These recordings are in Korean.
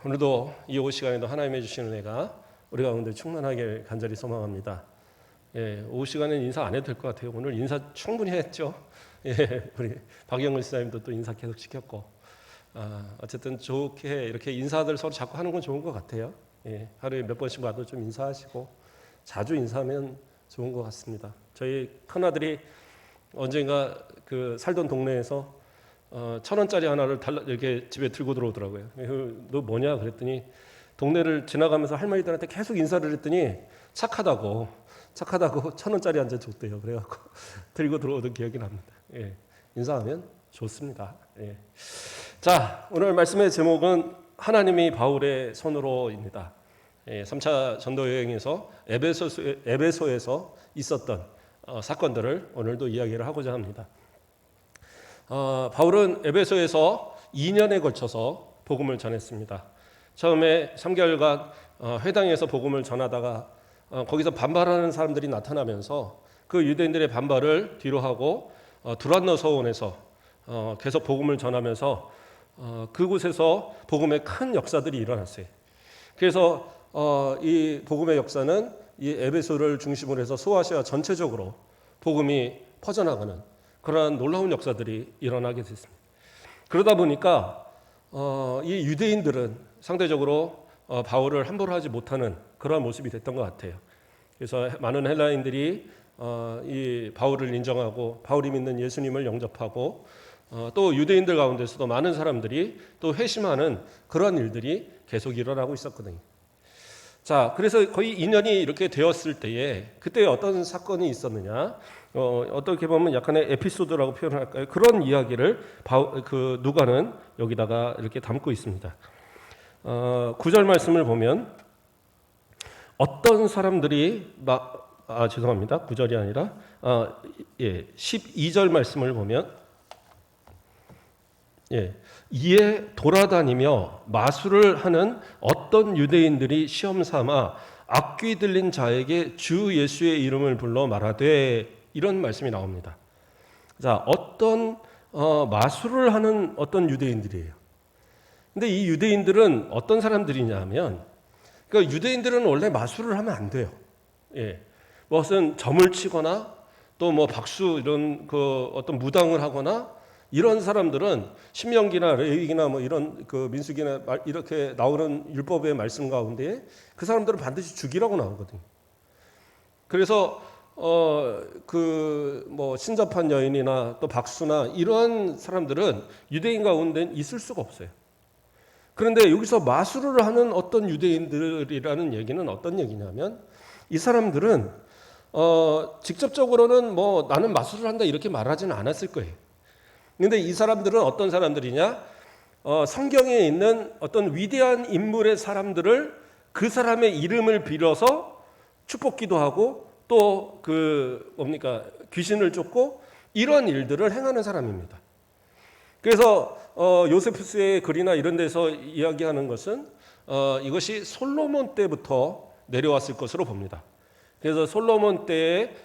오늘도 이 오후 시간에도 하나님의 주시는 은혜가 우리 가운데 충만하게 간절히 소망합니다. 오후 시간에는 인사 안 해도 될 것 같아요. 오늘 인사 충분히 했죠. 우리 박영을 시사님도 또 인사 계속 시켰고, 어쨌든 좋게 이렇게 인사들 서로 자꾸 하는 건 좋은 것 같아요. 하루에 몇 번씩 와도 좀 인사하시고 자주 인사하면 좋은 것 같습니다. 저희 큰아들이 언젠가 그 살던 동네에서 1,000원짜리 하나를 이렇게 집에 들고 들어오더라고요. 너 뭐냐 그랬더니 동네를 지나가면서 할머니들한테 계속 인사를 했더니 착하다고 1,000원짜리 한 잔 줬대요. 그래갖고 들고 들어오던 기억이 납니다. 인사하면 좋습니다. 자, 오늘 말씀의 제목은 하나님이 바울의 손으로입니다. 3차 전도 여행에서 에베소에서 있었던 사건들을 오늘도 이야기를 하고자 합니다. 바울은 에베소에서 2년에 걸쳐서 복음을 전했습니다. 처음에 3개월간 회당에서 복음을 전하다가 거기서 반발하는 사람들이 나타나면서 그 유대인들의 반발을 뒤로하고 두란노 서원에서 계속 복음을 전하면서 그곳에서 복음의 큰 역사들이 일어났어요. 그래서 이 복음의 역사는 이 에베소를 중심으로 해서 소아시아 전체적으로 복음이 퍼져나가는 그러한 놀라운 역사들이 일어나게 됐습니다. 그러다 보니까 이 유대인들은 상대적으로 바울을 함부로 하지 못하는 그러한 모습이 됐던 것 같아요. 그래서 많은 헬라인들이 이 바울을 인정하고 바울이 믿는 예수님을 영접하고 또 유대인들 가운데서도 많은 사람들이 또 회심하는 그러한 일들이 계속 일어나고 있었거든요. 자, 그래서 거의 2년이 이렇게 되었을 때에 그때 어떤 사건이 있었느냐? 어떻게 보면 약간의 에피소드라고 표현할까요? 그런 이야기를 누가는 여기다가 이렇게 담고 있습니다. 9절 말씀을 보면 어떤 사람들이 9절이 아니라 12절 말씀을 보면 이에 돌아다니며 마술을 하는 어떤 유대인들이 시험 삼아 악귀 들린 자에게 주 예수의 이름을 불러 말하되, 이런 말씀이 나옵니다. 자, 어떤 마술을 하는 어떤 유대인들이에요. 근데 이 유대인들은 어떤 사람들이냐면, 그러니까 유대인들은 원래 마술을 하면 안 돼요. 무슨 점을 치거나 또 뭐 박수 이런 그 어떤 무당을 하거나 이런 사람들은 신명기나 레위기나 뭐 이런 그 민수기나 이렇게 나오는 율법의 말씀 가운데 그 사람들은 반드시 죽이라고 나오거든요. 그래서 그 뭐 신접한 여인이나 또 박수나 이런 사람들은 유대인 가운데 있을 수가 없어요. 그런데 여기서 마술을 하는 어떤 유대인들이라는 얘기는 어떤 얘기냐면, 이 사람들은 직접적으로는 뭐 나는 마술을 한다 이렇게 말하지는 않았을 거예요. 그런데 이 사람들은 어떤 사람들이냐? 성경에 있는 어떤 위대한 인물의 사람들을 그 사람의 이름을 빌어서 축복기도 하고 또 귀신을 쫓고 이런 일들을 행하는 사람입니다. 그래서 요세푸스의 글이나 이런 데서 이야기하는 것은 이것이 솔로몬 때부터 내려왔을 것으로 봅니다. 그래서 솔로몬 때에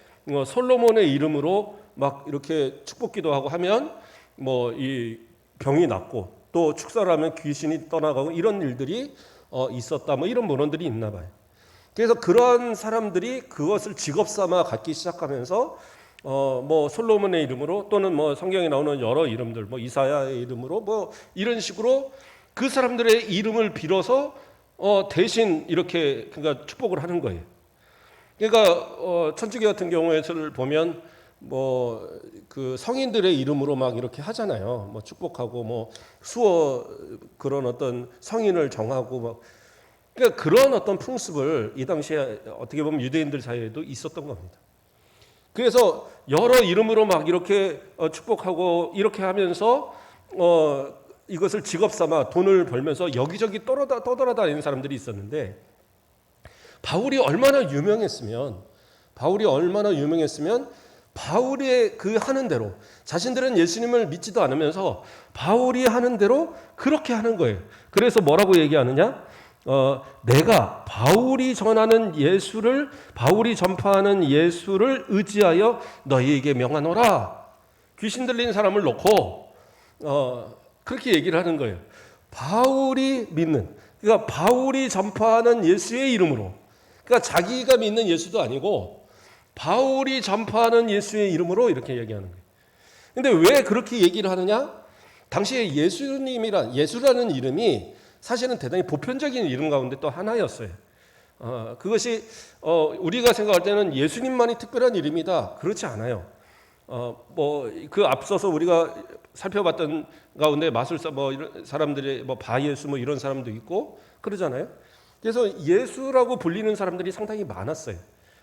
솔로몬의 이름으로 막 이렇게 축복기도 하고 하면 뭐 이 병이 낫고 또 축사를 하면 귀신이 떠나가고 이런 일들이 있었다, 뭐 이런 문헌들이 있나 봐요. 그래서 그런 사람들이 그것을 직업 삼아 갖기 시작하면서 뭐 솔로몬의 이름으로 또는 뭐 성경에 나오는 여러 이름들, 뭐 이사야의 이름으로 뭐 이런 식으로 그 사람들의 이름을 빌어서 대신 이렇게 그러니까 축복을 하는 거예요. 그러니까 천주교 같은 경우에를 보면 뭐 그 성인들의 이름으로 막 이렇게 하잖아요. 뭐 축복하고 뭐 수어 그런 어떤 성인을 정하고 막, 그러니까 그런 어떤 풍습을 이 당시에 어떻게 보면 유대인들 사이에도 있었던 겁니다. 그래서 여러 이름으로 막 이렇게 축복하고 이렇게 하면서 이것을 직업 삼아 돈을 벌면서 여기저기 떠돌아다니는 사람들이 있었는데, 바울이 얼마나 유명했으면 바울의 그 하는 대로, 자신들은 예수님을 믿지도 않으면서 바울이 하는 대로 그렇게 하는 거예요. 그래서 뭐라고 얘기하느냐? 내가 바울이 전파하는 예수를 의지하여 너희에게 명하노라. 귀신 들린 사람을 놓고 그렇게 얘기를 하는 거예요. 바울이 믿는, 그러니까 바울이 전파하는 예수의 이름으로, 그러니까 자기가 믿는 예수도 아니고 바울이 전파하는 예수의 이름으로 이렇게 얘기하는 거예요. 근데 왜 그렇게 얘기를 하느냐? 당시에 예수라는 이름이 사실은 대단히 보편적인 이름 가운데 또 하나였어요. 그것이 우리가 생각할 때는 예수님만이 특별한 이름이다, 그렇지 않아요. 뭐 그 앞서서 우리가 살펴봤던 가운데 마술사 뭐 이런 사람들이 뭐 바예수 뭐 이런 사람도 있고 그러잖아요. 그래서 예수라고 불리는 사람들이 상당히 많았어요.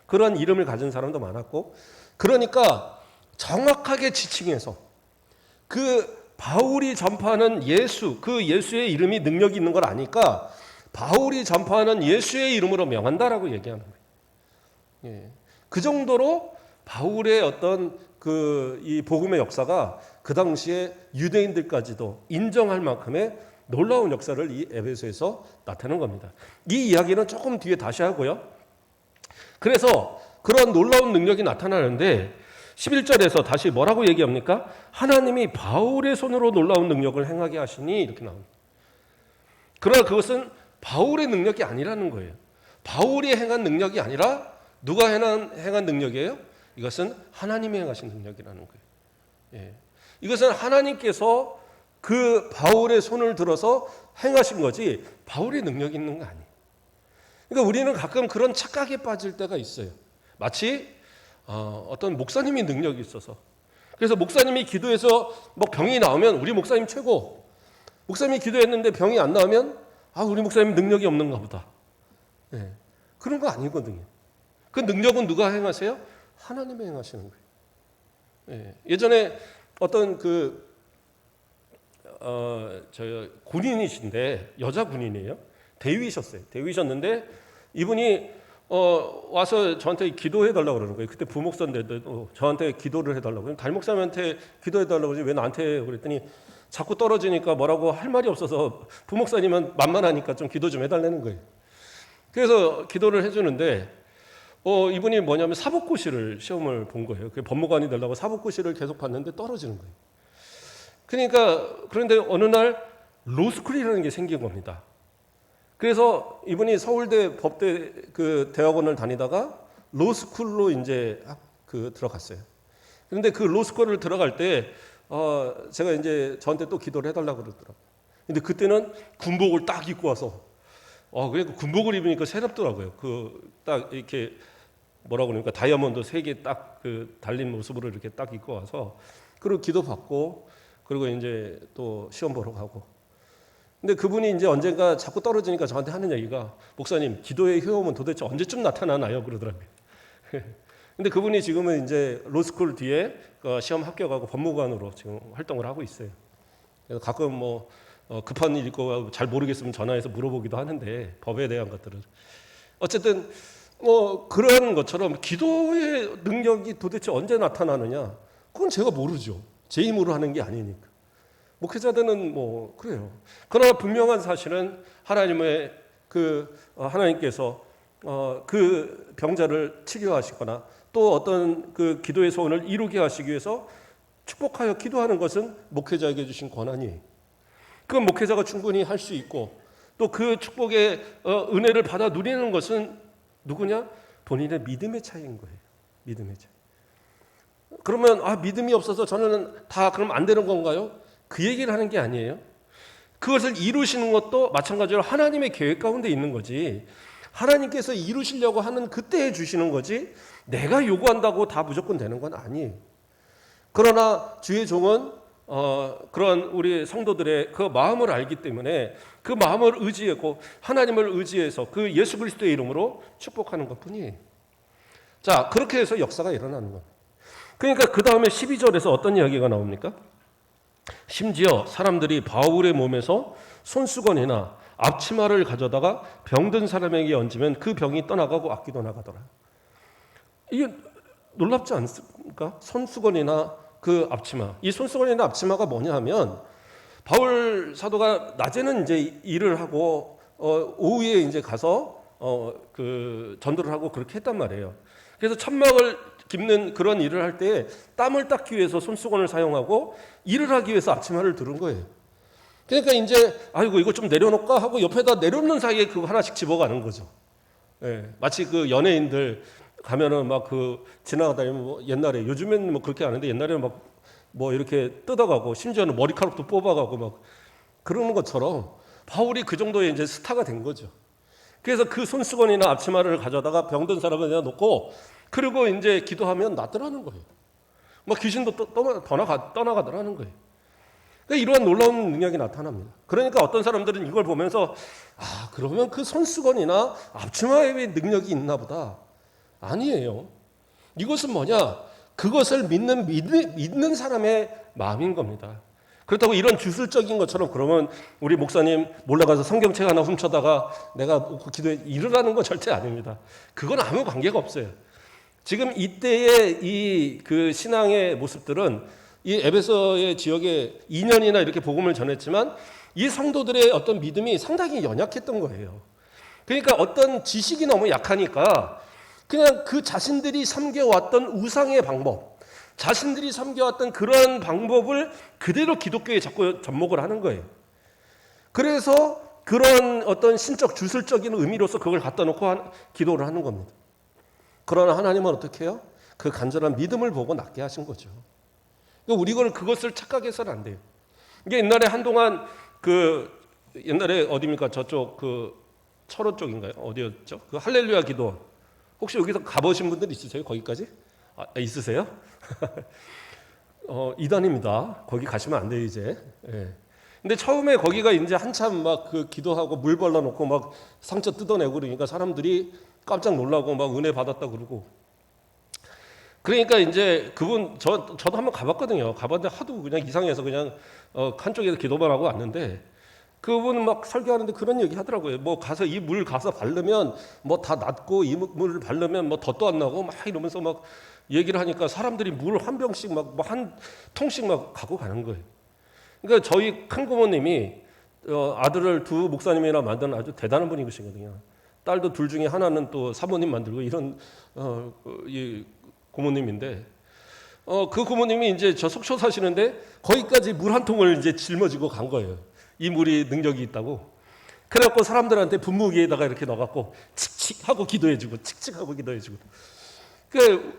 그런 이름을 가진 사람도 많았고, 그러니까 정확하게 지칭해서 그 바울이 전파하는 예수, 그 예수의 이름이 능력이 있는 걸 아니까 바울이 전파하는 예수의 이름으로 명한다라고 얘기하는 거예요. 예. 그 정도로 바울의 어떤 이 복음의 역사가 그 당시에 유대인들까지도 인정할 만큼의 놀라운 역사를 이 에베소에서 나타내는 겁니다. 이 이야기는 조금 뒤에 다시 하고요. 그래서 그런 놀라운 능력이 나타나는데 11절에서 다시 뭐라고 얘기합니까? 하나님이 바울의 손으로 놀라운 능력을 행하게 하시니 이렇게 나옵니다. 그러나 그것은 바울의 능력이 아니라는 거예요. 바울이 행한 능력이 아니라 누가 행한 능력이에요? 이것은 하나님이 행하신 능력이라는 거예요. 예. 이것은 하나님께서 그 바울의 손을 들어서 행하신 거지 바울의 능력이 있는 거 아니에요. 그러니까 우리는 가끔 그런 착각에 빠질 때가 있어요. 마치 어떤 목사님이 능력이 있어서, 그래서 목사님이 기도해서 뭐 병이 나오면 우리 목사님 최고, 목사님이 기도했는데 병이 안 나오면 우리 목사님 능력이 없는가 보다. 예. 그런 거 아니거든요. 그 능력은 누가 행하세요? 하나님이 행하시는 거예요. 예. 예전에 어떤 저 군인이신데, 여자 군인이에요. 대위셨어요. 대위셨는데 이분이 와서 저한테 기도해달라고 그러는 거예요. 그때 부목사인데도 저한테 기도를 해달라고. 달목사님한테 기도해달라고 그러지 왜 나한테 그랬더니 자꾸 떨어지니까 뭐라고 할 말이 없어서 부목사님은 만만하니까 좀 기도 좀 해달라는 거예요. 그래서 기도를 해주는데 이분이 뭐냐면 사법고시를 시험을 본 거예요. 그 법무관이 되려고 사법고시를 계속 봤는데 떨어지는 거예요. 그런데 어느 날 로스쿨이라는 게 생긴 겁니다. 그래서 이분이 서울대 법대 대학원을 다니다가 로스쿨로 이제 들어갔어요. 그런데 그 로스쿨을 들어갈 때 제가 이제 저한테 또 기도를 해달라고 그러더라고요. 근데 그때는 군복을 딱 입고 와서 그러니까 군복을 입으니까 새롭더라고요. 딱 이렇게 뭐라고 그러니까 다이아몬드 3개 딱 달린 모습으로 이렇게 딱 입고 와서 그리고 기도 받고 그리고 이제 또 시험 보러 가고. 근데 그분이 이제 언젠가 자꾸 떨어지니까 저한테 하는 얘기가 목사님 기도의 효험은 도대체 언제쯤 나타나나요? 그러더라고요. 근데 그분이 지금은 이제 로스쿨 뒤에 시험 합격하고 법무관으로 지금 활동을 하고 있어요. 그래서 가끔 뭐 급한 일 있고 잘 모르겠으면 전화해서 물어보기도 하는데 법에 대한 것들을 어쨌든 그런 것처럼 기도의 능력이 도대체 언제 나타나느냐? 그건 제가 모르죠. 제 힘으로 하는 게 아니니까. 목회자들은 그래요. 그러나 분명한 사실은 하나님께서 그 병자를 치료하시거나 또 어떤 그 기도의 소원을 이루게 하시기 위해서 축복하여 기도하는 것은 목회자에게 주신 권한이에요. 그건 목회자가 충분히 할 수 있고 또 그 축복의 은혜를 받아 누리는 것은 누구냐? 본인의 믿음의 차이인 거예요. 믿음의 차이. 그러면 믿음이 없어서 저는 다 그럼 안 되는 건가요? 그 얘기를 하는 게 아니에요. 그것을 이루시는 것도 마찬가지로 하나님의 계획 가운데 있는 거지. 하나님께서 이루시려고 하는 그때에 주시는 거지 내가 요구한다고 다 무조건 되는 건 아니에요. 그러나 주의 종은 그런 우리 성도들의 그 마음을 알기 때문에 그 마음을 의지하고 하나님을 의지해서 그 예수 그리스도의 이름으로 축복하는 것뿐이에요. 자, 그렇게 해서 역사가 일어나는 겁니다. 그러니까 그 다음에 12절에서 어떤 이야기가 나옵니까? 심지어 사람들이 바울의 몸에서 손수건이나 앞치마를 가져다가 병든 사람에게 얹으면 그 병이 떠나가고 악기도 나가더라. 이게 놀랍지 않습니까? 손수건이나 그 앞치마. 이 손수건이나 앞치마가 뭐냐 하면 바울 사도가 낮에는 이제 일을 하고 오후에 이제 가서 전도를 하고 그렇게 했단 말이에요. 그래서 천막을 깁는 그런 일을 할 때 땀을 닦기 위해서 손수건을 사용하고 일을 하기 위해서 앞치마를 두른 거예요. 그러니까 이제 아이고 이거 좀 내려놓을까 하고 옆에다 내려놓는 사이에 그거 하나씩 집어가는 거죠. 예, 마치 그 연예인들 가면은 막 그 지나가다니면 뭐 옛날에 요즘에는 뭐 그렇게 안 하는데 옛날에는 막 뭐 이렇게 뜯어가고 심지어는 머리카락도 뽑아가고 막 그러는 것처럼 바울이 그 정도의 이제 스타가 된 거죠. 그래서 그 손수건이나 앞치마를 가져다가 병든 사람을 내가 놓고 그리고 이제 기도하면 낫더라는 거예요. 막 귀신도 떠나가더라는 거예요. 그러니까 이러한 놀라운 능력이 나타납니다. 그러니까 어떤 사람들은 이걸 보면서 아 그러면 그 손수건이나 앞치마에 능력이 있나 보다. 아니에요. 이것은 뭐냐? 그것을 믿는 사람의 마음인 겁니다. 그렇다고 이런 주술적인 것처럼 그러면 우리 목사님 몰라가서 성경책 하나 훔쳐다가 내가 기도해 이러라는 건 절대 아닙니다. 그건 아무 관계가 없어요. 지금 이때의 이 그 신앙의 모습들은 이 에베소의 지역에 2년이나 이렇게 복음을 전했지만 이 성도들의 어떤 믿음이 상당히 연약했던 거예요. 그러니까 어떤 지식이 너무 약하니까 그냥 그 자신들이 섬겨왔던 우상의 방법, 자신들이 섬겨왔던 그런 방법을 그대로 기독교에 자꾸 접목을 하는 거예요. 그래서 그런 어떤 신적 주술적인 의미로서 그걸 갖다 놓고 기도를 하는 겁니다. 그러나 하나님은 어떻게 해요? 그 간절한 믿음을 보고 낫게 하신 거죠. 우리가 그것을 착각해서는 안 돼요. 이게 옛날에 한동안 옛날에 어디입니까? 저쪽 철원 쪽인가요? 어디였죠? 그 할렐루야 기도. 혹시 여기서 가보신 분들 있으세요? 거기까지? 있으세요? 이단입니다. 거기 가시면 안 돼요, 이제. 예. 근데 처음에 거기가 이제 한참 막 그 기도하고 물 발라놓고 막 상처 뜯어내고 그러니까 사람들이 깜짝 놀라고 막 은혜 받았다 그러고. 그러니까 이제 그분, 저도 한번 가봤거든요. 가봤는데 하도 그냥 이상해서 그냥 한쪽에서 기도만 하고 왔는데 그분은 막 설교하는데 그런 얘기 하더라고요. 뭐 가서 이 물 가서 바르면 뭐 다 낫고 이 물 바르면 뭐 덧도 안 나고 막 이러면서 막 얘기를 하니까 사람들이 물 한 병씩 막 한 통씩 막 갖고 가는 거예요. 그러니까 저희 큰 고모님이 아들을 두 목사님이나 만드는 아주 대단한 분이시거든요. 딸도 둘 중에 하나는 또 사모님 만들고 이런 이 고모님인데 그 고모님이 이제 저 속초 사시는데 거기까지 물 한 통을 이제 짊어지고 간 거예요. 이 물이 능력이 있다고. 그래갖고 사람들한테 분무기에다가 이렇게 넣어갖고 칙칙하고 기도해주고 칙칙하고 기도해주고.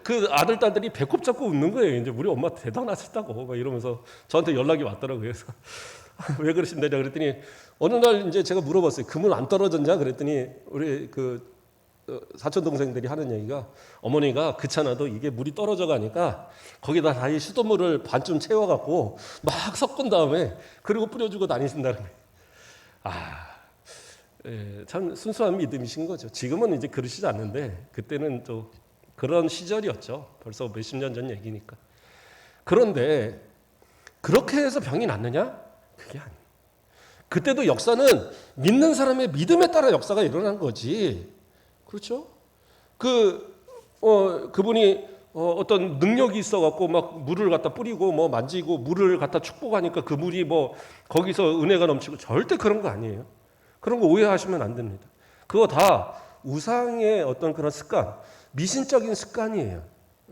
그 아들 딸들이 배꼽 잡고 웃는 거예요. 이제 우리 엄마 대단하셨다고 막 이러면서 저한테 연락이 왔더라고요. 그래서 왜 그러신다냐 그랬더니 어느 날 이제 제가 물어봤어요. 그 물 안 떨어졌냐 그랬더니 우리 사촌 동생들이 하는 얘기가 어머니가 그찮아도 이게 물이 떨어져 가니까 거기다 다시 수돗물을 반쯤 채워갖고 막 섞은 다음에 그리고 뿌려주고 다니신다는 거예요. 참 순수한 믿음이신 거죠. 지금은 이제 그러시지 않는데 그때는 또 그런 시절이었죠. 벌써 몇십 년 전 얘기니까. 그런데 그렇게 해서 병이 낫느냐? 그게 아니에요. 그때도 역사는 믿는 사람의 믿음에 따라 역사가 일어난 거지. 그렇죠? 그분이 어떤 능력이 있어갖고 막 물을 갖다 뿌리고 뭐 만지고 물을 갖다 축복하니까 그 물이 뭐 거기서 은혜가 넘치고 절대 그런 거 아니에요. 그런 거 오해하시면 안 됩니다. 그거 다 우상의 어떤 그런 습관, 미신적인 습관이에요.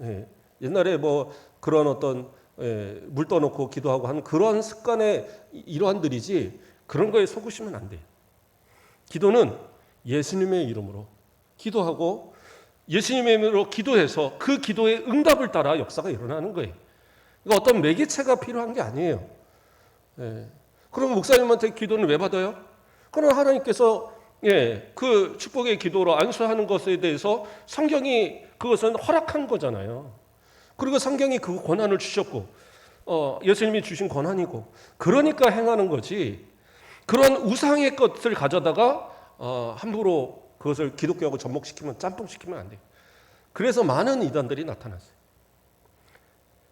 예. 옛날에 뭐 그런 어떤 물 떠놓고 기도하고 하는 그런 습관의 일환들이지 그런 거에 속으시면 안 돼요. 기도는 예수님의 이름으로 기도하고 예수님의 이름으로 기도해서 그 기도의 응답을 따라 역사가 일어나는 거예요. 그러니까 어떤 매개체가 필요한 게 아니에요. 그럼 목사님한테 기도는 왜 받아요? 그럼 하나님께서 그 축복의 기도로 안수하는 것에 대해서 성경이 그것은 허락한 거잖아요. 그리고 성경이 그 권한을 주셨고 예수님이 주신 권한이고 그러니까 행하는 거지. 그런 우상의 것을 가져다가 함부로 그것을 기독교하고 접목시키면 짬뽕시키면 안 돼요. 그래서 많은 이단들이 나타났어요.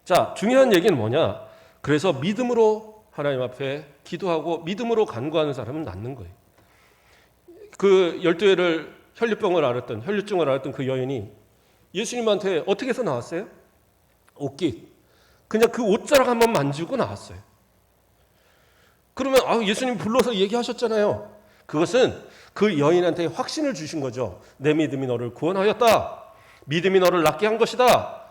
자, 중요한 얘기는 뭐냐? 그래서 믿음으로 하나님 앞에 기도하고 믿음으로 간구하는 사람은 낫는 거예요. 그 12회를 혈류증을 앓았던 그 여인이 예수님한테 어떻게 해서 나왔어요? 옷깃. 그냥 그 옷자락 한번 만지고 나왔어요. 그러면 예수님 불러서 얘기하셨잖아요. 그것은 그 여인한테 확신을 주신 거죠. 내 믿음이 너를 구원하였다. 믿음이 너를 낫게 한 것이다.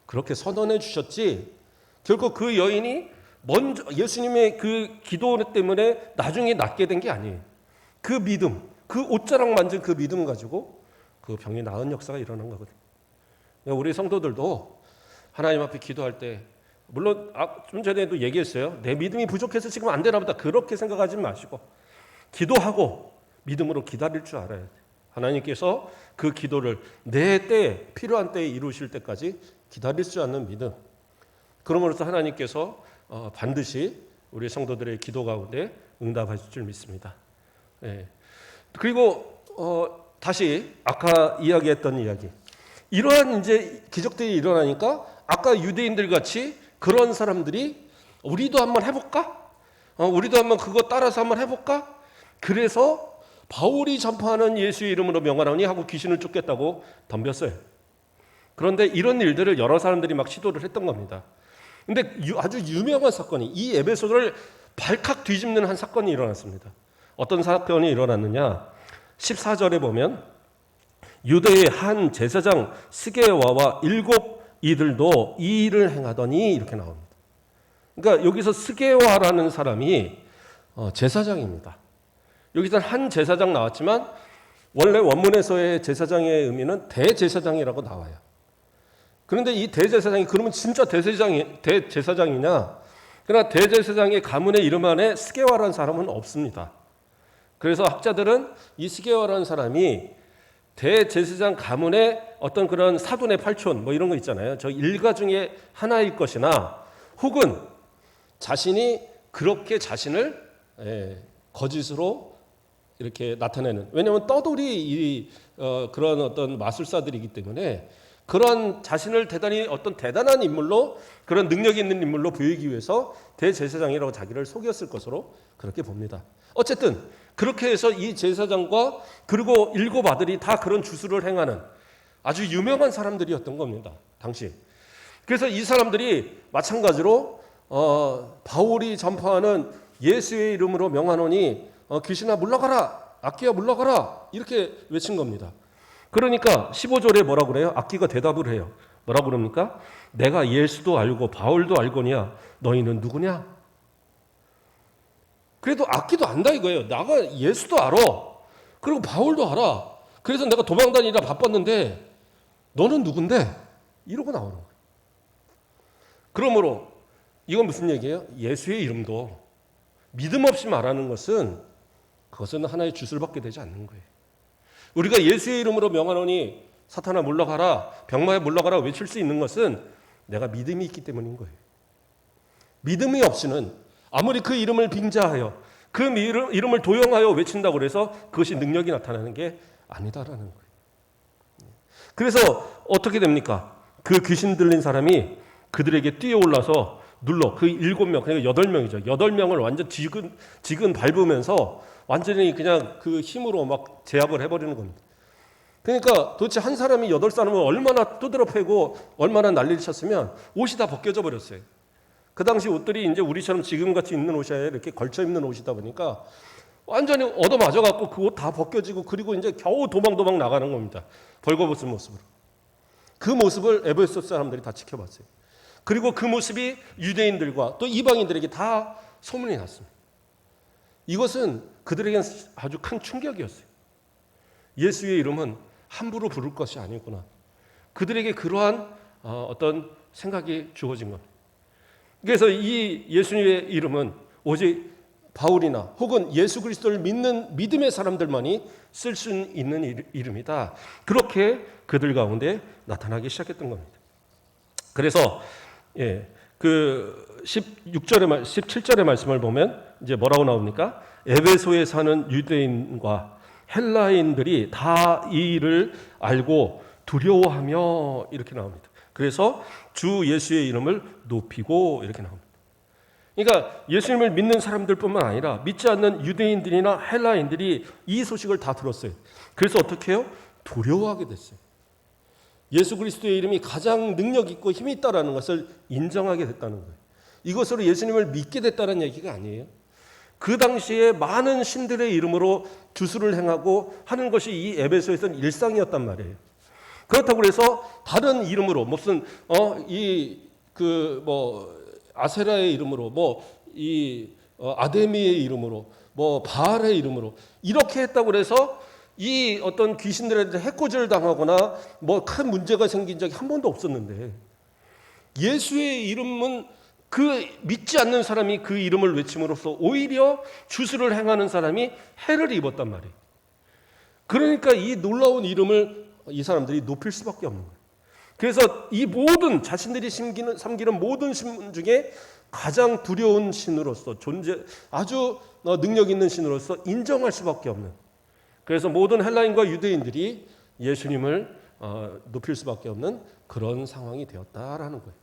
그렇게 선언해 주셨지. 결국 그 여인이 먼저 예수님의 그 기도 때문에 나중에 낫게 된 게 아니에요. 그 믿음, 그 옷자락 만진 그 믿음 가지고 그 병이 나은 역사가 일어난 거거든요. 우리 성도들도 하나님 앞에 기도할 때, 물론 좀 전에도 얘기했어요. 내 믿음이 부족해서 지금 안 되나 보다, 그렇게 생각하지 마시고 기도하고 믿음으로 기다릴 줄 알아야 돼요. 하나님께서 그 기도를 내 때에, 필요한 때에 이루실 때까지 기다릴 수 않는 믿음. 그러므로써 하나님께서 반드시 우리 성도들의 기도 가운데 응답하실 줄 믿습니다. 예. 그리고 다시 아까 이야기했던 이야기. 이러한 이제 기적들이 일어나니까 아까 유대인들 같이 그런 사람들이 우리도 한번 해볼까? 우리도 한번 그거 따라서 한번 해볼까? 그래서 바울이 전파하는 예수의 이름으로 명하노니 하고 귀신을 쫓겠다고 덤볐어요. 그런데 이런 일들을 여러 사람들이 막 시도를 했던 겁니다. 근데 아주 유명한 사건이, 이 에베소를 발칵 뒤집는 한 사건이 일어났습니다. 어떤 사건이 일어났느냐? 14절에 보면 유대의 한 제사장 스게와와 7 이들도 이 일을 행하더니 이렇게 나옵니다. 그러니까 여기서 스게와라는 사람이 제사장입니다. 여기서 한 제사장 나왔지만 원래 원문에서의 제사장의 의미는 대제사장이라고 나와요. 그런데 이 대제사장이 그러면 진짜 대제사장이냐? 그러나 대제사장의 가문의 이름 안에 스게와라는 사람은 없습니다. 그래서 학자들은 이 스게와라는 사람이 대제사장 가문의 어떤 그런 사돈의 팔촌 뭐 이런 거 있잖아요. 저 일가 중에 하나일 것이나 혹은 자신이 그렇게 자신을 거짓으로 이렇게 나타내는, 왜냐하면 떠돌이 그런 어떤 마술사들이기 때문에 그런 자신을 대단히 어떤 대단한 인물로, 그런 능력이 있는 인물로 보이기 위해서 대제사장이라고 자기를 속였을 것으로 그렇게 봅니다. 어쨌든 그렇게 해서 이 제사장과 그리고 7 아들이 다 그런 주술을 행하는 아주 유명한 사람들이었던 겁니다, 당시. 그래서 이 사람들이 마찬가지로 바울이 전파하는 예수의 이름으로 명하노니 귀신아 물러가라, 악기야 물러가라, 이렇게 외친 겁니다. 그러니까 15절에 뭐라고 그래요? 악기가 대답을 해요. 뭐라고 그럽니까? 내가 예수도 알고 바울도 알거니와 너희는 누구냐? 그래도 악기도 안다 이거예요. 내가 예수도 알아, 그리고 바울도 알아. 그래서 내가 도망다니라 바빴는데 너는 누군데? 이러고 나오는 거예요. 그러므로 이건 무슨 얘기예요? 예수의 이름도 믿음 없이 말하는 것은, 그것은 하나의 주술밖에 되지 않는 거예요. 우리가 예수의 이름으로 명하노니 사탄아 물러가라, 병마에 물러가라 외칠 수 있는 것은 내가 믿음이 있기 때문인 거예요. 믿음이 없이는 아무리 그 이름을 빙자하여 그 이름을 도용하여 외친다고 해서 그것이 능력이 나타나는 게 아니다라는 거예요. 그래서 어떻게 됩니까? 그 귀신 들린 사람이 그들에게 뛰어올라서 눌러, 그 7명, 그러니까 8명이죠. 8명을 완전 지근 밟으면서 완전히 그냥 그 힘으로 막 제압을 해버리는 겁니다. 그러니까 도대체 한 사람이 8사람을 얼마나 두드러 패고 얼마나 난리를 쳤으면 옷이 다 벗겨져 버렸어요. 그 당시 옷들이 이제 우리처럼 지금같이 입는 옷이 아니라 이렇게 걸쳐 입는 옷이다 보니까 완전히 얻어맞아갖고 그 옷 다 벗겨지고, 그리고 이제 겨우 도망 나가는 겁니다. 벌거벗은 모습으로. 그 모습을 에베소 사람들이 다 지켜봤어요. 그리고 그 모습이 유대인들과 또 이방인들에게 다 소문이 났습니다. 이것은 그들에게는 아주 큰 충격이었어요. 예수의 이름은 함부로 부를 것이 아니구나. 그들에게 그러한 어떤 생각이 주어진 겁니다. 그래서 이 예수님의 이름은 오직 바울이나 혹은 예수 그리스도를 믿는 믿음의 사람들만이 쓸 수 있는 이름이다. 그렇게 그들 가운데 나타나기 시작했던 겁니다. 그래서 그 16절의 17절의 말씀을 보면 이제 뭐라고 나옵니까? 에베소에 사는 유대인과 헬라인들이 다 이 일을 알고 두려워하며 이렇게 나옵니다. 그래서 주 예수의 이름을 높이고 이렇게 나옵니다. 그러니까 예수님을 믿는 사람들뿐만 아니라 믿지 않는 유대인들이나 헬라인들이 이 소식을 다 들었어요. 그래서 어떻게 해요? 두려워하게 됐어요. 예수 그리스도의 이름이 가장 능력 있고 힘이 있다는 것을 인정하게 됐다는 거예요. 이것으로 예수님을 믿게 됐다는 얘기가 아니에요. 그 당시에 많은 신들의 이름으로 주술을 행하고 하는 것이 이 에베소에서는 일상이었단 말이에요. 그렇다고 해서 다른 이름으로 무슨 아세라의 이름으로 아데미의 이름으로 바알의 이름으로 이렇게 했다고 해서 이 어떤 귀신들한테 해코지를 당하거나 큰 문제가 생긴 적이 한 번도 없었는데, 예수의 이름은 그 믿지 않는 사람이 그 이름을 외침으로써 오히려 주술을 행하는 사람이 해를 입었단 말이에요. 그러니까 이 놀라운 이름을 이 사람들이 높일 수밖에 없는 거예요. 그래서 이 모든 자신들이 섬기는 모든 신 중에 가장 두려운 신으로서 아주 능력 있는 신으로서 인정할 수밖에 없는, 그래서 모든 헬라인과 유대인들이 예수님을 높일 수밖에 없는 그런 상황이 되었다라는 거예요.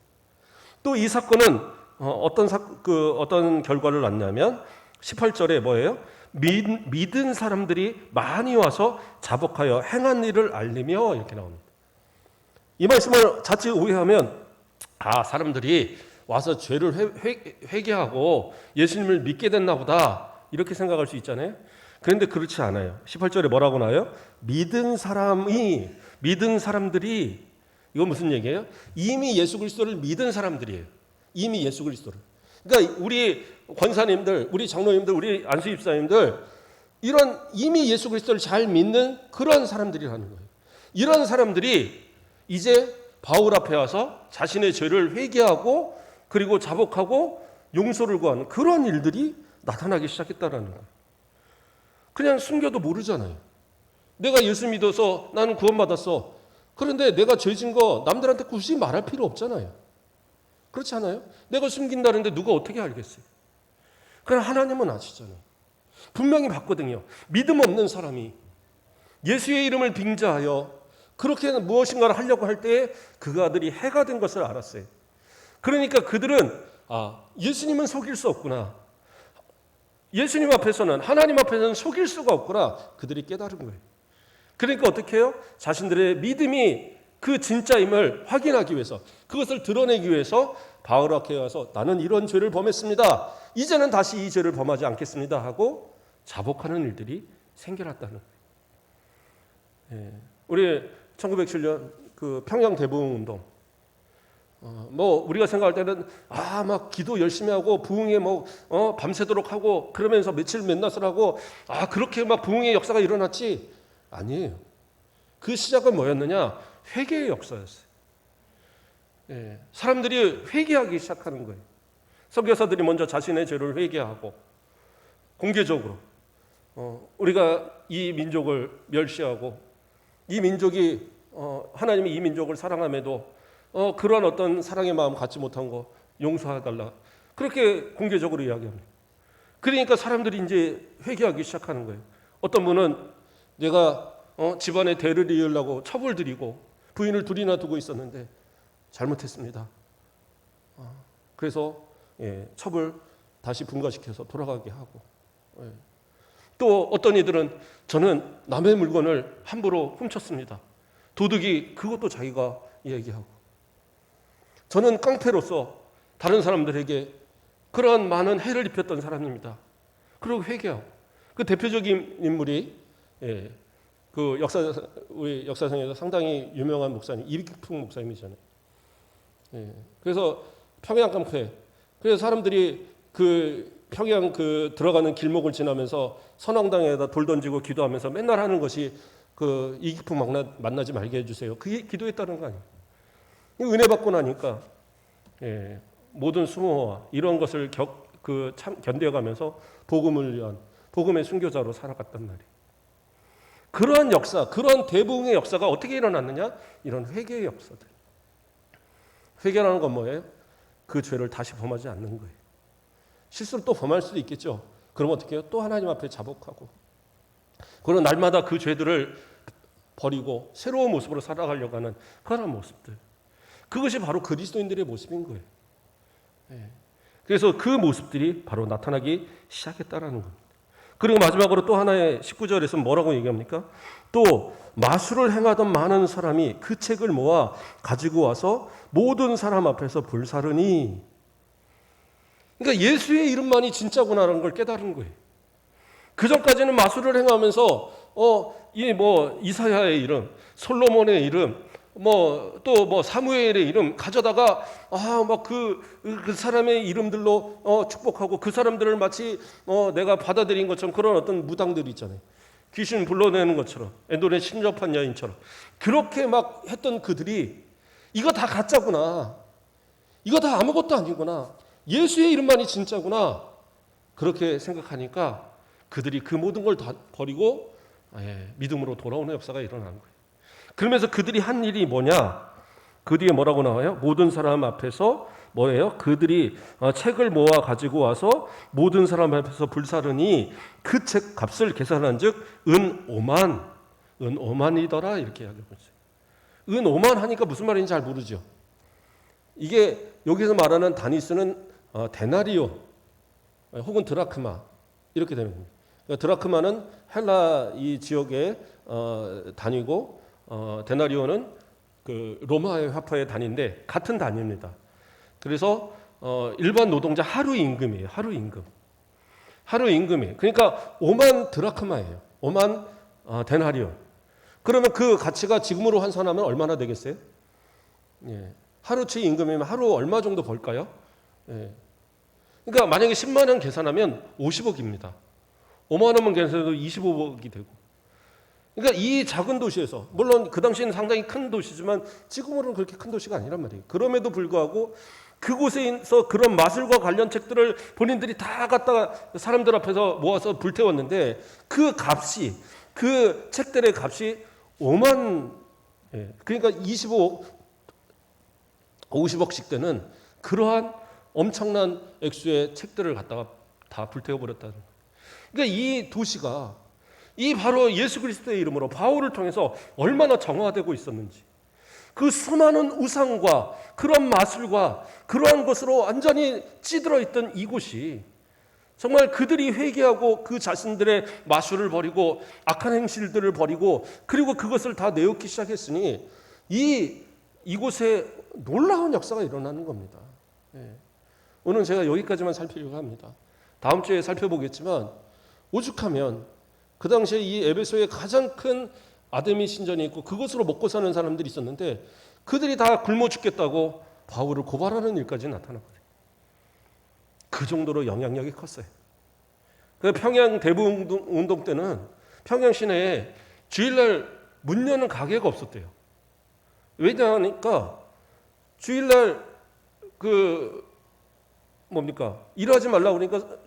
또 이 사건은 어떤 결과를 낳냐면 18절에 뭐예요? 믿은 사람들이 많이 와서 자복하여 행한 일을 알리며 이렇게 나옵니다. 이 말씀을 자칫 오해하면 사람들이 와서 죄를 회개하고 예수님을 믿게 됐나 보다 이렇게 생각할 수 있잖아요. 그런데 그렇지 않아요. 18절에 뭐라고 나와요? 믿은 사람들이, 이건 무슨 얘기예요? 이미 예수 그리스도를 믿은 사람들이에요. 이미 예수 그리스도를. 그러니까 우리 권사님들, 우리 장로님들, 우리 안수집사님들, 이런 이미 예수 그리스도를 잘 믿는 그런 사람들이라는 거예요. 이런 사람들이 이제 바울 앞에 와서 자신의 죄를 회개하고 그리고 자복하고 용서를 구하는 그런 일들이 나타나기 시작했다라는 거예요. 그냥 숨겨도 모르잖아요. 내가 예수 믿어서 나는 구원받았어. 그런데 내가 죄진 거 남들한테 굳이 말할 필요 없잖아요. 그렇지 않아요? 내가 숨긴다는데 누가 어떻게 알겠어요? 그러나 하나님은 아시잖아요. 분명히 봤거든요. 믿음 없는 사람이 예수의 이름을 빙자하여 그렇게 무엇인가를 하려고 할 때에 그가들이 해가 된 것을 알았어요. 그러니까 그들은 예수님은 속일 수 없구나. 예수님 앞에서는, 하나님 앞에서는 속일 수가 없구나. 그들이 깨달은 거예요. 그러니까 어떻게 해요? 자신들의 믿음이 그 진짜임을 확인하기 위해서, 그것을 드러내기 위해서 바울 앞에 와서 나는 이런 죄를 범했습니다. 이제는 다시 이 죄를 범하지 않겠습니다 하고 자복하는 일들이 생겨났다는 거예요. 우리 1907년 그 평양 대부흥운동, 우리가 생각할 때는 막 기도 열심히 하고 부흥에 밤새도록 하고 그러면서 며칠 맨낯을 하고 그렇게 막 부흥의 역사가 일어났지. 아니에요. 그 시작은 뭐였느냐? 회개의 역사였어요. 사람들이 회개하기 시작하는 거예요. 선교사들이 먼저 자신의 죄를 회개하고 공개적으로 우리가 이 민족을 멸시하고 이 민족이 하나님이 이 민족을 사랑함에도 그런 어떤 사랑의 마음 갖지 못한 거 용서해달라, 그렇게 공개적으로 이야기합니다. 그러니까 사람들이 이제 회개하기 시작하는 거예요. 어떤 분은 내가 집안에 대를 이으려고 첩을 들이고 부인을 둘이나 두고 있었는데 잘못했습니다. 그래서 첩을 다시 분가시켜서 돌아가게 하고, 또 어떤 이들은 저는 남의 물건을 함부로 훔쳤습니다. 도둑이 그것도 자기가 얘기하고, 저는 깡패로서 다른 사람들에게 그러한 많은 해를 입혔던 사람입니다. 그리고 회개하고, 그 대표적인 인물이 그 우리 역사상에서 상당히 유명한 목사님 이익풍 목사님이잖아요. 그래서 평양 깡패, 그래서 사람들이 그 평양 들어가는 길목을 지나면서 선왕당에다 돌 던지고 기도하면서 맨날 하는 것이 그 이익풍 만나지 말게 해주세요. 그게 기도했다는 거 아니에요. 은혜 받고 나니까 모든 수모와 이런 것을 견뎌가면서 복음을 위한 복음의 순교자로 살아갔단 말이에요. 그런 역사, 그런 대부흥의 역사가 어떻게 일어났느냐? 이런 회개의 역사들. 회개라는 건 뭐예요? 그 죄를 다시 범하지 않는 거예요. 실수를 또 범할 수도 있겠죠. 그러면 어떻게 해요? 또 하나님 앞에 자복하고, 그런 날마다 그 죄들을 버리고 새로운 모습으로 살아가려고 하는 그런 모습들. 그것이 바로 그리스도인들의 모습인 거예요. 그래서 그 모습들이 바로 나타나기 시작했다라는 겁니다. 그리고 마지막으로 또 하나의 19절에서 뭐라고 얘기합니까? 또 마술을 행하던 많은 사람이 그 책을 모아 가지고 와서 모든 사람 앞에서 불사르니. 그러니까 예수의 이름만이 진짜구나라는 걸 깨달은 거예요. 그 전까지는 마술을 행하면서 이사야의 이름, 솔로몬의 이름, 또 사무엘의 이름 가져다가 그 사람의 이름들로 축복하고 그 사람들을 마치 내가 받아들인 것처럼 그런 어떤 무당들이 있잖아요. 귀신 불러내는 것처럼 엔돌에 신접한 여인처럼 그렇게 막 했던 그들이 이거 다 가짜구나. 이거 다 아무것도 아니구나. 예수의 이름만이 진짜구나. 그렇게 생각하니까 그들이 그 모든 걸 다 버리고 믿음으로 돌아오는 역사가 일어나는 거예요. 그러면서 그들이 한 일이 뭐냐? 그 뒤에 뭐라고 나와요? 모든 사람 앞에서 뭐예요? 그들이 책을 모아 가지고 와서 모든 사람 앞에서 불사르니 그 책 값을 계산한 즉 은 5만이더라 이렇게 이야기하고 있어요. 은 5만 하니까 무슨 말인지 잘 모르죠. 이게 여기서 말하는 단위 수는 데나리오 혹은 드라크마 이렇게 되는 겁니다. 그러니까 드라크마는 헬라 이 지역의 단위고 데나리오는 그 로마의 화폐의 단위인데 같은 단위입니다. 그래서 일반 노동자 하루 임금이에요. 하루 임금이. 그러니까 5만 드라크마예요. 5만 데나리오. 그러면 그 가치가 지금으로 환산하면 얼마나 되겠어요? 예. 하루치 임금이면 하루 얼마 정도 벌까요? 예. 그러니까 만약에 10만 원 계산하면 50억입니다. 5만 원만 계산해도 25억이 되고. 그러니까 이 작은 도시에서 물론 그 당시에는 상당히 큰 도시지만 지금으로는 그렇게 큰 도시가 아니란 말이에요. 그럼에도 불구하고 그곳에서 그런 마술과 관련 책들을 본인들이 다 갖다가 사람들 앞에서 모아서 불태웠는데 그 값이 그 책들의 값이 5만 그러니까 50억씩 되는 그러한 엄청난 액수의 책들을 갖다가 다 불태워버렸다는 거예요. 그러니까 이 도시가 이 바로 예수 그리스도의 이름으로 바울을 통해서 얼마나 정화되고 있었는지 그 수많은 우상과 그런 마술과 그러한 것으로 완전히 찌들어 있던 이곳이 정말 그들이 회개하고 그 자신들의 마술을 버리고 악한 행실들을 버리고 그리고 그것을 다 내놓기 시작했으니 이곳에 놀라운 역사가 일어나는 겁니다. 오늘 제가 여기까지만 살피려고 합니다. 다음 주에 살펴보겠지만 오죽하면 그 당시에 이 에베소에 가장 큰 아데미 신전이 있고 그것으로 먹고 사는 사람들이 있었는데 그들이 다 굶어 죽겠다고 바울을 고발하는 일까지 나타났거든요. 그 정도로 영향력이 컸어요. 그 평양 대부운동 때는 평양 시내에 주일날 문 여는 가게가 없었대요. 왜냐하니까 주일날 일하지 말라고 그러니까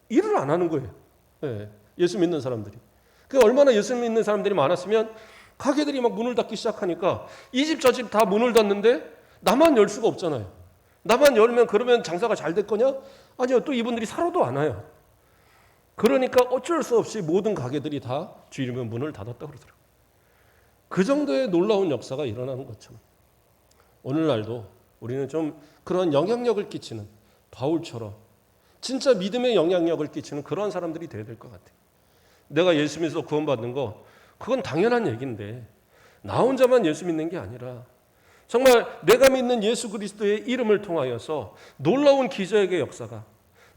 일을 안 하는 거예요. 예수 믿는 사람들이. 그 얼마나 예수 믿는 사람들이 많았으면 가게들이 막 문을 닫기 시작하니까 이 집 저 집 다 문을 닫는데 나만 열 수가 없잖아요. 나만 열면 그러면 장사가 잘 될 거냐? 아니요. 또 이분들이 사러도 안 와요. 그러니까 어쩔 수 없이 모든 가게들이 다 주일이면 문을 닫았다 그러더라고요. 그 정도의 놀라운 역사가 일어나는 것처럼 오늘날도 우리는 좀 그런 영향력을 끼치는 바울처럼 진짜 믿음의 영향력을 끼치는 그러한 사람들이 되어야 될 것 같아요. 내가 예수 믿어서 구원받는 거 그건 당연한 얘기인데 나 혼자만 예수 믿는 게 아니라 정말 내가 믿는 예수 그리스도의 이름을 통하여서 놀라운 기적의 역사가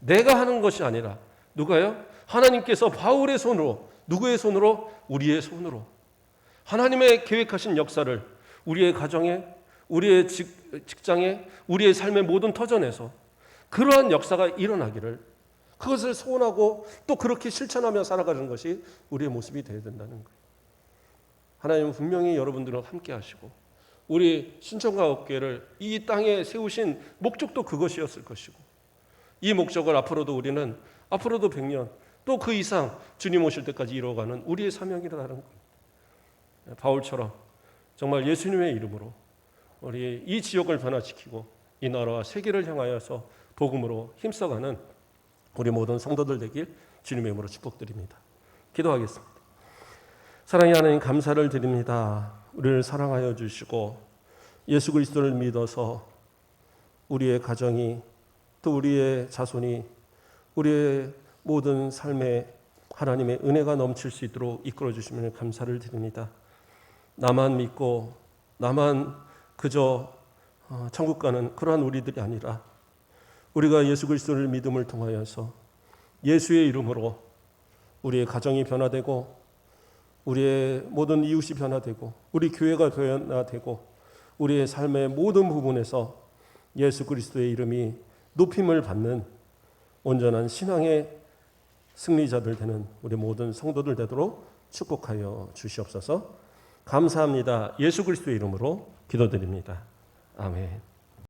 내가 하는 것이 아니라 누가요? 하나님께서 바울의 손으로 누구의 손으로? 우리의 손으로 하나님의 계획하신 역사를 우리의 가정에 우리의 직장에 우리의 삶의 모든 터전에서 그러한 역사가 일어나기를 그것을 소원하고 또 그렇게 실천하며 살아가는 것이 우리의 모습이 되어야 된다는 거예요. 하나님은 분명히 여러분들과 함께 하시고 우리 신천가업계를 이 땅에 세우신 목적도 그것이었을 것이고 이 목적을 앞으로도 우리는 앞으로도 100년 또 그 이상 주님 오실 때까지 이루어가는 우리의 사명이라는 겁니다. 바울처럼 정말 예수님의 이름으로 우리 이 지역을 변화시키고 이 나라와 세계를 향하여서 복음으로 힘써가는 우리 모든 성도들 되길 주님의 이름으로 축복드립니다. 기도하겠습니다. 사랑의 하나님 감사를 드립니다. 우리를 사랑하여 주시고 예수 그리스도를 믿어서 우리의 가정이 또 우리의 자손이 우리의 모든 삶에 하나님의 은혜가 넘칠 수 있도록 이끌어 주시면 감사를 드립니다. 나만 믿고 나만 그저 천국 가는 그러한 우리들이 아니라 우리가 예수 그리스도를 믿음을 통하여서 예수의 이름으로 우리의 가정이 변화되고 우리의 모든 이웃이 변화되고 우리 교회가 변화되고 우리의 삶의 모든 부분에서 예수 그리스도의 이름이 높임을 받는 온전한 신앙의 승리자들 되는 우리 모든 성도들 되도록 축복하여 주시옵소서. 감사합니다. 예수 그리스도의 이름으로 기도드립니다. 아멘.